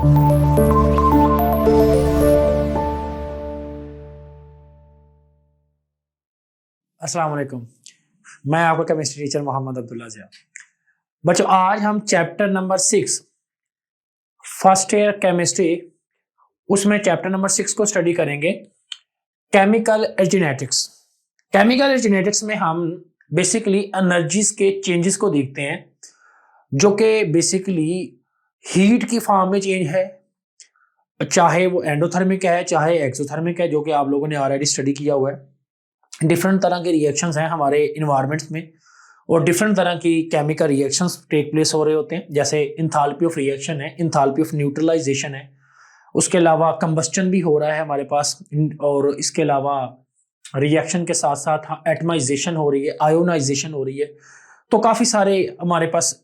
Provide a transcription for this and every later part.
अस्सलाम वालेकुम। मैं आपका केमिस्ट्री टीचर मोहम्मद अब्दुल्ला ज़िया। बच्चों, आज हम chapter number 6 first year chemistry, उसमें चैप्टर नंबर 6 को स्टडी करेंगे, केमिकल जेनेटिक्स। केमिकल जेनेटिक्स में हम बेसिकली एनर्जीज के चेंजेस को देखते हैं, जो कि बेसिकली हीट की फॉर्म में चेंज है, चाहे वो एंडोथर्मिक है चाहे एक्सोथर्मिक है, जो कि आप लोगों ने ऑलरेडी स्टडी किया हुआ है। डिफरेंट तरह के रिएक्शंस हैं हमारे इन्वायरमेंट्स में, और डिफरेंट तरह की केमिकल रिएक्शंस टेक प्लेस हो रहे होते हैं। जैसे इंथाल्पी ऑफ रिएक्शन है, इंथाल्पी ऑफ न्यूट्रलाइजेशन है, उसके अलावा कंबस्टन भी हो रहा है हमारे पास, और इसके अलावा रिएक्शन के साथ साथ एटमाइजेशन हो रही है, आयोनाइजेशन हो रही है। तो काफ़ी सारे हमारे पास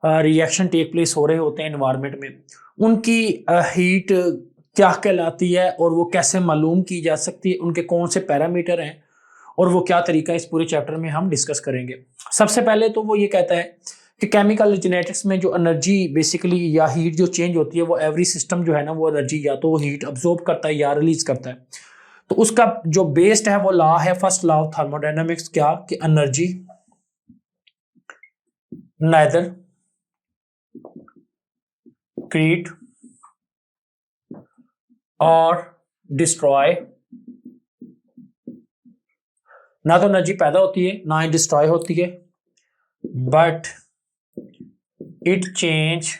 रिएक्शन टेक प्लेस हो रहे होते हैं इन्वायरमेंट में। उनकी हीट क्या कहलाती है और वो कैसे मालूम की जा सकती है, उनके कौन से पैरामीटर हैं और वो क्या तरीका है, इस पूरे चैप्टर में हम डिस्कस करेंगे। सबसे पहले तो वो ये कहता है कि केमिकल जेनेटिक्स में जो एनर्जी बेसिकली या हीट जो चेंज होती है, वो एवरी सिस्टम जो है ना, वो एनर्जी या तो वो हीट अब्जॉर्ब करता है या रिलीज करता है। तो उसका जो बेस्ड है वो लॉ है, फर्स्ट लॉ ऑफ थर्मोडायनामिक्स, क्या कि एनर्जी नाइदर क्रिएट और डिस्ट्रॉय, ना तो एनर्जी पैदा होती है ना ही डिस्ट्रॉय होती है, बट इट चेंज,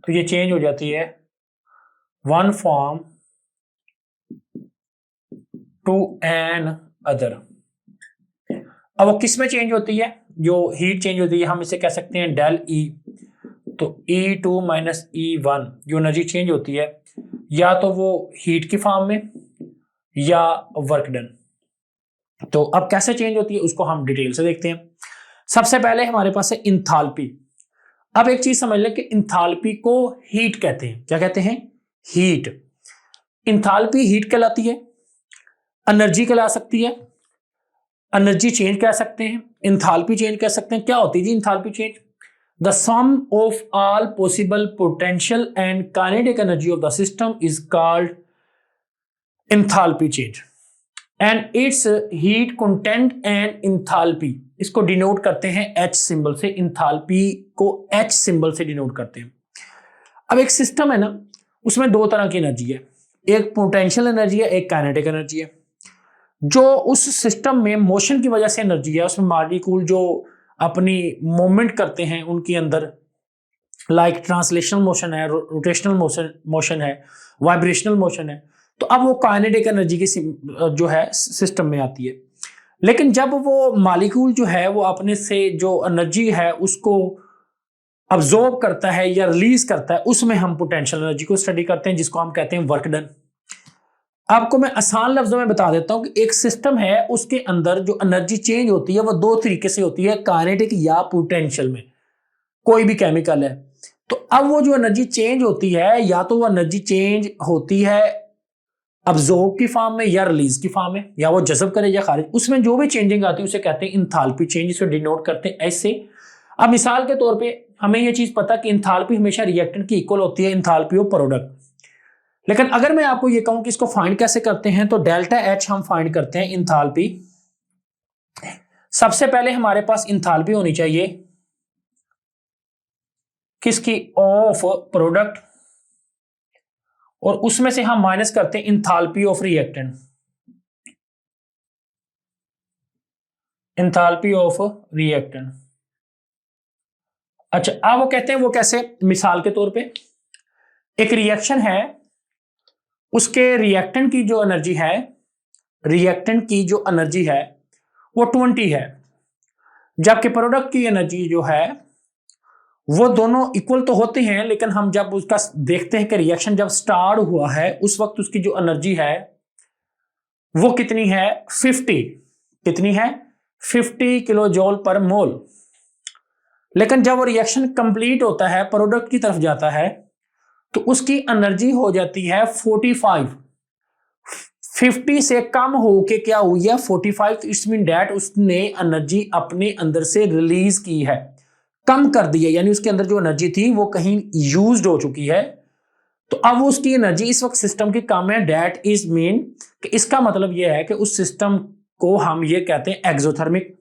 तो ये चेंज हो जाती है one form to another. अब वो किस में चेंज होती है? जो हीट चेंज होती है हम इसे कह सकते हैं डेल ई। तो E2 माइनस E1 जो एनर्जी चेंज होती है, या तो वो हीट की फॉर्म में या वर्क डन। तो अब कैसे चेंज होती है उसको हम डिटेल से देखते हैं। सबसे पहले हमारे पास है इंथाल्पी। अब एक चीज समझ लें कि इंथाल्पी को हीट कहते हैं। क्या कहते हैं? हीट। इंथाल्पी हीट कहलाती है, एनर्जी कहला सकती है, एनर्जी चेंज कह सकते हैं, इंथाल्पी चेंज कह सकते हैं। क्या होती है जी enthalpy change? The sum of all possible potential and kinetic energy of the system is called enthalpy change and its heat content and enthalpy. इसको डिनोट करते हैं H सिंबल से। इंथाल्पी को H सिंबल से डिनोट करते हैं। अब एक सिस्टम है ना, उसमें दो तरह की एनर्जी है, एक पोटेंशियल एनर्जी है, एक काइनेटिक एनर्जी है। जो उस सिस्टम में मोशन की वजह से एनर्जी है, उसमें मॉलिक्यूल जो अपनी मूवमेंट करते हैं उनके अंदर, लाइक ट्रांसलेशनल मोशन है, रोटेशनल मोशन है, वाइब्रेशनल मोशन है, तो अब वो काइनेटिक एनर्जी की जो है सिस्टम में आती है। लेकिन जब वो मॉलिक्यूल जो है वो अपने से जो एनर्जी है उसको अब्जॉर्ब करता है या रिलीज करता है, उसमें हम पोटेंशियल एनर्जी को स्टडी करते हैं, जिसको हम कहते हैं वर्क डन। आपको मैं आसान लफ्जों में बता देता हूं कि एक सिस्टम है, उसके अंदर जो एनर्जी चेंज होती है वो दो तरीके से होती है, काइनेटिक या पोटेंशियल में। कोई भी केमिकल है, तो अब वो जो एनर्जी चेंज होती है, या तो वो एनर्जी चेंज होती है अब्जॉर्ब की फॉर्म में या रिलीज की फॉर्म में, या वो जज़ब करे या खारिज, उसमें जो भी चेंजिंग आती है उसे कहते हैं इंथाल्पी चेंज, इसे डिनोट करते हैं ऐसे। अब मिसाल के तौर पे हमें यह चीज पता कि इंथाल्पी हमेशा रिएक्टेंट की इक्वल होती है इंथाल्पी ऑफ प्रोडक्ट। लेकिन अगर मैं आपको ये कहूं कि इसको फाइंड कैसे करते हैं, तो डेल्टा H हम फाइंड करते हैं इंथाल्पी। सबसे पहले हमारे पास इंथाल्पी होनी चाहिए किसकी? ऑफ प्रोडक्ट, और उसमें से हम माइनस करते हैं enthalpy of reactant, enthalpy of reactant. अच्छा, अब वो कहते हैं वो कैसे? मिसाल के तौर पे एक रिएक्शन है, उसके रिएक्टेंट की जो एनर्जी है, रिएक्टेंट की जो एनर्जी है वो 20 है, जबकि प्रोडक्ट की एनर्जी जो है वो दोनों इक्वल तो होते हैं, लेकिन हम जब उसका देखते हैं कि रिएक्शन जब स्टार्ट हुआ है उस वक्त उसकी जो एनर्जी है वो कितनी है? 50। कितनी है? 50 किलो जूल पर मोल। लेकिन जब वो रिएक्शन कंप्लीट होता है, प्रोडक्ट की तरफ जाता है, तो उसकी एनर्जी हो जाती है 45। 50 से कम होके क्या हुई है? 45। इट्स मीन डैट उसने एनर्जी अपने अंदर से रिलीज की है, कम कर दी है, यानी उसके अंदर जो एनर्जी थी वो कहीं यूज्ड हो चुकी है, तो अब उसकी एनर्जी इस वक्त सिस्टम की कम है, डेट इज मीन कि इसका मतलब यह है कि उस सिस्टम को हम ये कहते हैं एक्सोथर्मिक।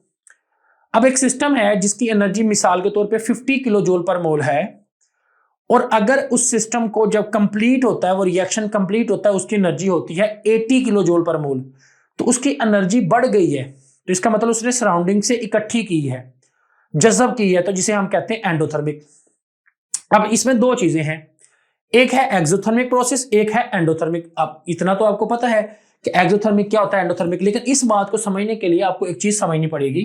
अब एक सिस्टम है जिसकी एनर्जी मिसाल के तौर पे 50 किलो जूल पर मोल है, और अगर उस सिस्टम को जब कंप्लीट होता है, वो रिएक्शन कंप्लीट होता है, उसकी एनर्जी होती है 80 किलो जूल पर मोल, तो उसकी एनर्जी बढ़ गई है, तो इसका मतलब उसने सराउंडिंग से इकट्ठी की है, जज़ब की है, तो जिसे हम कहते हैं एंडोथर्मिक। अब इसमें दो चीजें हैं, एक है एक्सोथर्मिक प्रोसेस, एक है एंडोथर्मिक। अब इतना तो आपको पता है कि एक्सोथर्मिक क्या होता है, एंडोथर्मिक, लेकिन इस बात को समझने के लिए आपको एक चीज समझनी पड़ेगी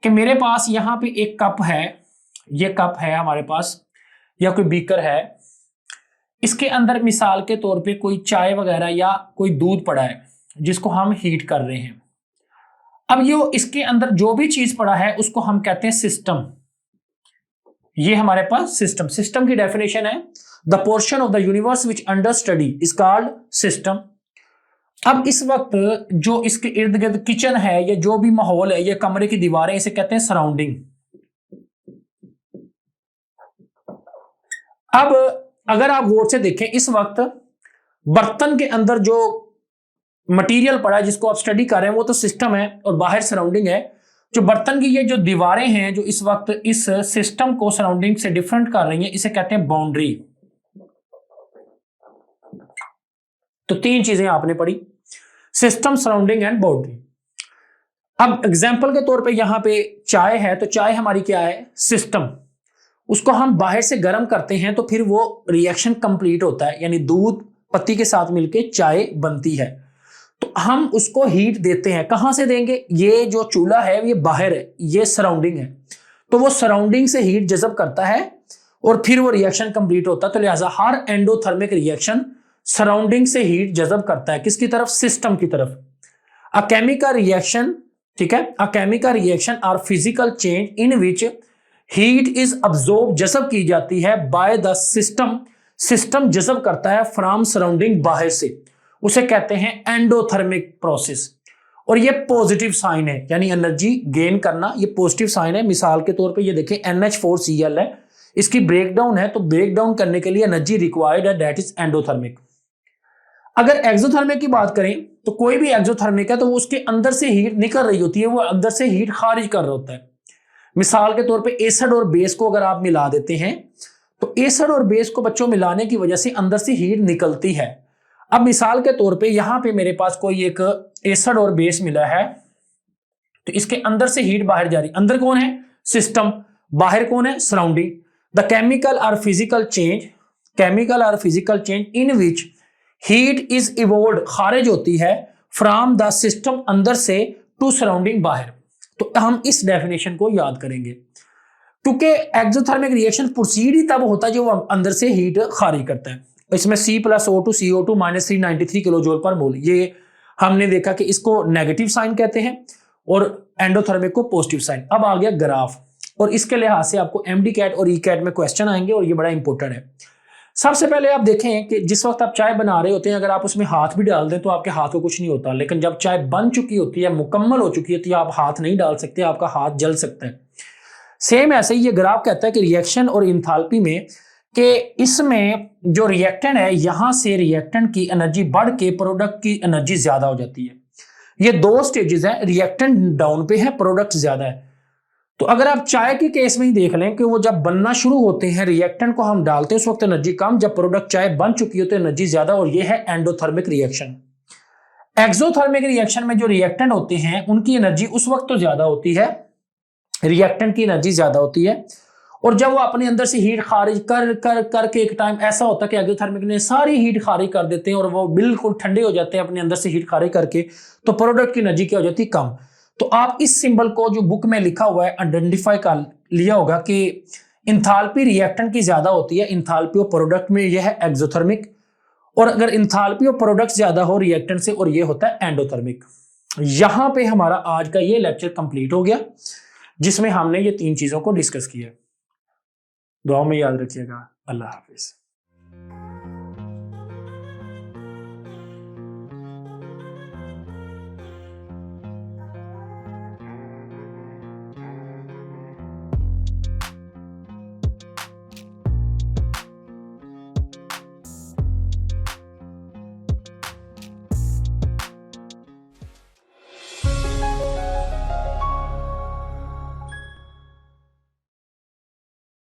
कि मेरे पास यहां पे एक कप है, ये कप है हमारे पास, या कोई बीकर है, इसके अंदर मिसाल के तौर पे कोई चाय वगैरह या कोई दूध पड़ा है जिसको हम हीट कर रहे हैं। अब ये इसके अंदर जो भी चीज पड़ा है उसको हम कहते हैं सिस्टम। ये हमारे पास सिस्टम, सिस्टम की डेफिनेशन है the portion of the universe which under study is called system. अब इस वक्त जो इसके इर्द गिर्द किचन है या जो भी माहौल है, ये कमरे की दीवारें, इसे कहते हैं सराउंडिंग। अब अगर आप गौर से देखें, इस वक्त बर्तन के अंदर जो मटेरियल पड़ा है जिसको आप स्टडी कर रहे हैं वो तो सिस्टम है, और बाहर सराउंडिंग है। जो बर्तन की ये जो दीवारें हैं जो इस वक्त इस सिस्टम को सराउंडिंग से डिफरेंट कर रही हैं, इसे कहते हैं बाउंड्री। तो तीन चीजें आपने पढ़ी, सिस्टम, सराउंडिंग एंड बाउंड्री। अब एग्जांपल के तौर पे यहां पे चाय है, तो चाय हमारी क्या है, सिस्टम। उसको हम बाहर से गर्म करते हैं तो फिर वो रिएक्शन कंप्लीट होता है, यानी दूध पत्ती के साथ मिलके चाय बनती है। तो हम उसको हीट देते हैं, कहां से देंगे, ये जो चूल्हा है ये बाहर है, ये सराउंडिंग है, तो वो सराउंडिंग से हीट जज़ब करता है और फिर वो रिएक्शन कंप्लीट होता है। तो लिहाजा हर एंडोथर्मिक रिएक्शन सराउंडिंग से हीट जज़ब करता है, किसकी तरफ, सिस्टम की तरफ। अ केमिकल रिएक्शन, ठीक है, a chemical reaction or physical change in which heat is absorb, जज़ब की जाती है बाय द सिस्टम, सिस्टम जज़ब करता है फ्रॉम सराउंडिंग, बाहर से, उसे कहते हैं एंडोथर्मिक प्रोसेस। और ये पॉजिटिव साइन है, यानी एनर्जी गेन करना, ये पॉजिटिव साइन है। मिसाल के तौर पे ये देखें NH4Cl है, इसकी ब्रेकडाउन है, तो ब्रेकडाउन करने के लिए एनर्जी रिक्वायर्ड है, दैट इज एंडोथर्मिक। अगर एक्सोथर्मिक की बात करें तो कोई भी एक्सोथर्मिक है तो वो उसके अंदर से हीट निकल रही होती है, वो अंदर से हीट खारिज कर रहा होता है। मिसाल के तौर पे एसिड और बेस को अगर आप मिला देते हैं तो एसिड और बेस को बच्चों मिलाने की वजह से अंदर से हीट निकलती है। अब मिसाल के तौर पे यहां पे मेरे पास कोई एक एसिड और बेस मिला है, तो इसके अंदर से हीट बाहर जा रही, अंदर कौन है, सिस्टम, बाहर कौन है, surrounding. The chemical or physical change, chemical or physical change in which heat is evolved, खारिज होती है फ्रॉम द सिस्टम, अंदर से, टू सराउंडिंग, बाहर। तो हम इस डेफिनेशन को याद करेंगे, क्योंकि एक्सोथर्मिक रिएक्शन प्रोसीड ही तब होता है जो अंदर से हीट खारिज करता है। इसमें C+O2 CO2 -393 किलो जूल पर मोल, ये हमने देखा कि इसको नेगेटिव साइन कहते हैं और एंडोथर्मिक को पॉजिटिव साइन। अब आ गया ग्राफ, और इसके लिहाज से आपको MD-CAT और E-CAT में क्वेश्चन आएंगे और ये बड़ा इंपॉर्टेंट है। सबसे पहले आप देखें कि जिस वक्त आप चाय बना रहे होते हैं, अगर आप उसमें हाथ भी डाल दें तो आपके हाथ को कुछ नहीं होता, लेकिन जब चाय बन चुकी होती है, मुकम्मल हो चुकी है, तो आप हाथ नहीं डाल सकते, आपका हाथ जल सकता है। सेम ऐसे ही ये ग्राफ कहता है कि रिएक्शन और इंथाल्पी में कि इसमें जो रिएक्टेंट है, यहां से रिएक्टेंट की एनर्जी बढ़ के प्रोडक्ट की एनर्जी ज्यादा हो जाती है। ये दो स्टेजेस हैं, रिएक्टेंट डाउन पे है, प्रोडक्ट ज्यादा है। तो अगर आप चाय के केस में ही देख लें कि वो जब बनना शुरू होते हैं, रिएक्टेंट को हम डालते हैं, उस वक्त एनर्जी कम, जब प्रोडक्ट चाय बन चुकी हो तो एनर्जी ज्यादा, और ये है एंडोथर्मिक रिएक्शन। एक्सोथर्मिक रिएक्शन में जो रिएक्टेंट होते हैं उनकी एनर्जी उस वक्त तो ज्यादा होती है, रिएक्टेंट की एनर्जी ज्यादा होती है, और जब वो अपने अंदर से हीट खारिज कर कर करके एक टाइम ऐसा होता है कि एक्सोथर्मिक ने सारी हीट खारिज कर देते हैं और वो बिल्कुल ठंडे हो जाते हैं अपने अंदर से हीट खारिज करके, तो प्रोडक्ट की एनर्जी क्या हो जाती है, कम। तो आप इस सिंबल को जो बुक में लिखा हुआ है आइडेंटिफाई कर लिया होगा कि इंथाल्पी रिएक्टेंट की ज्यादा होती है, इंथाल्पी ऑफ प्रोडक्ट में यह है एक्सोथर्मिक, और अगर इंथाल्पी ऑफ प्रोडक्ट ज्यादा हो रिएक्टेंट से, और ये होता है एंडोथर्मिक। यहां पे हमारा आज का ये लेक्चर कंप्लीट हो गया, जिसमें हमने ये तीन चीजों को डिस्कस किया। दुआ में याद रखिएगा। अल्लाह हाफिज।